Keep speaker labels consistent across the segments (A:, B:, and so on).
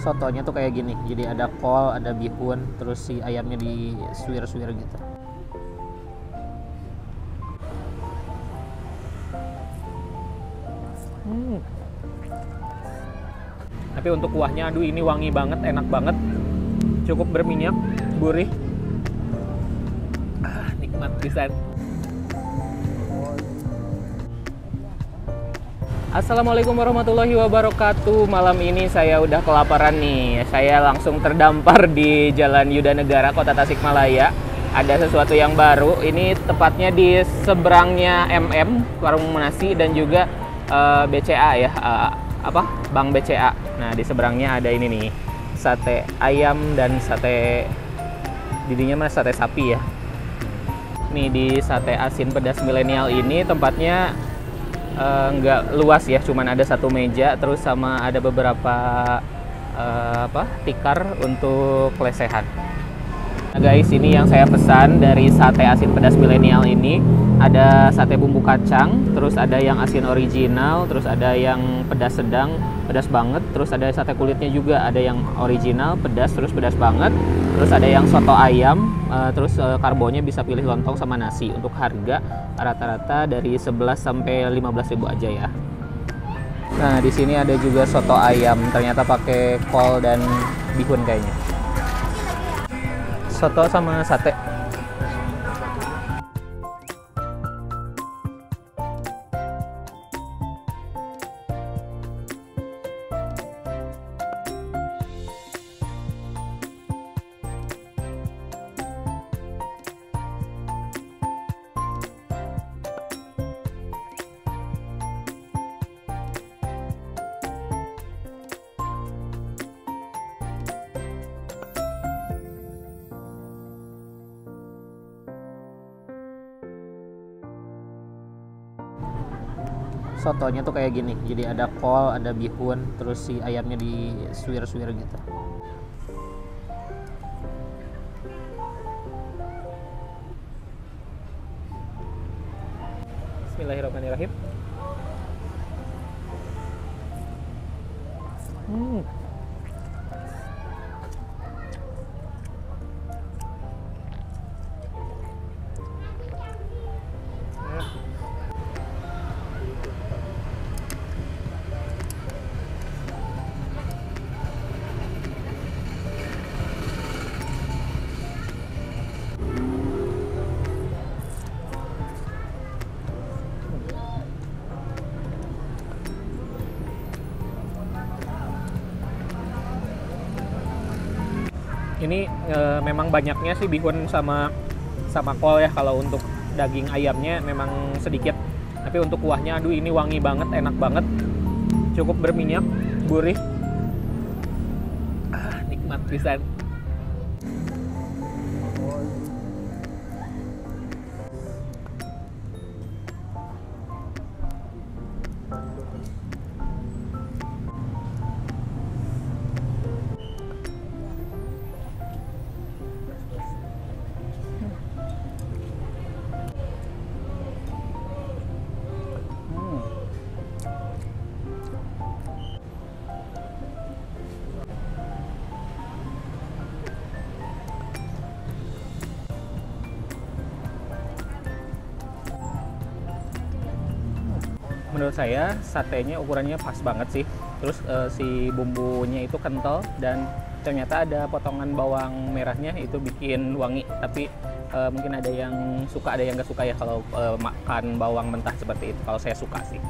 A: sotonya tuh kayak gini, jadi ada kol, ada bihun, terus si ayamnya di suwir-suwir gitu. Tapi untuk kuahnya, aduh ini wangi banget, enak banget, cukup berminyak, gurih, nikmat pisan. Assalamualaikum warahmatullahi wabarakatuh. Malam ini saya udah kelaparan nih. Saya langsung terdampar di Jalan Yuda Negara, Kota Tasikmalaya. Ada sesuatu yang baru. Ini tepatnya di seberangnya Warung Nasi, dan juga BCA ya, Bank BCA. Nah, di seberangnya ada ini nih, sate ayam dan sate didinya sate sapi ya. Nih di sate asin pedas milenial ini tempatnya nggak luas ya, cuman ada satu meja, terus sama ada beberapa tikar untuk lesehan. Nah guys, ini yang saya pesan dari sate asin pedas milenial ini. Ada sate bumbu kacang, terus ada yang asin original, terus ada yang pedas sedang, pedas banget, terus ada sate kulitnya juga, ada yang original, pedas, terus pedas banget, terus ada yang soto ayam, terus karbonya bisa pilih lontong sama nasi. Untuk harga rata-rata dari 11 sampai 15.000 aja ya. Nah, di sini ada juga soto ayam, ternyata pakai kol dan bihun kayaknya. Soto sama sate. Sotonya tuh kayak gini, jadi ada kol, ada bihun, terus si ayamnya di suwir-suwir gitu. Bismillahirrahmanirrahim. Ini memang banyaknya sih bihun sama kol ya. Kalau untuk daging ayamnya memang sedikit. Tapi untuk kuahnya, aduh ini wangi banget, enak banget, cukup berminyak, gurih, nikmat pisan. Menurut saya satenya ukurannya pas banget sih. Terus si bumbunya itu kental, dan ternyata ada potongan bawang merahnya, itu bikin wangi. Tapi mungkin ada yang suka, ada yang nggak suka ya kalau makan bawang mentah seperti itu. Kalau saya suka sih.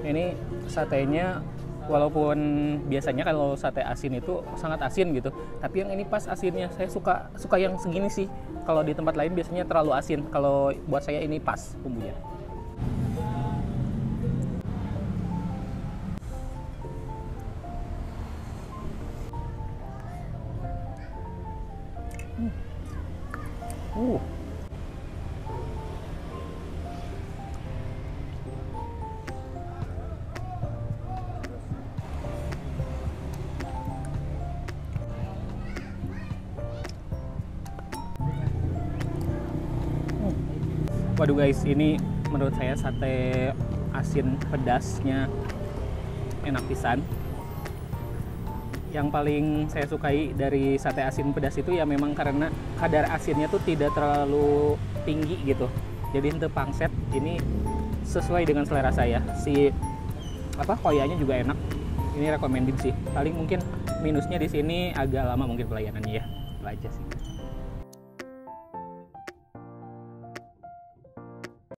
A: Ini satenya, walaupun biasanya kalau sate asin itu sangat asin gitu, tapi yang ini pas asinnya. Saya suka yang segini sih. Kalau di tempat lain biasanya terlalu asin. Kalau buat saya ini pas bumbunya. Waduh guys, ini menurut saya sate asin pedasnya enak pisan. Yang paling saya sukai dari sate asin pedas itu ya memang karena kadar asinnya tuh tidak terlalu tinggi gitu. Jadi untuk pangset ini sesuai dengan selera saya. Si koyanya juga enak. Ini recommended sih. Paling mungkin minusnya di sini agak lama mungkin pelayanannya ya. Itu aja sih.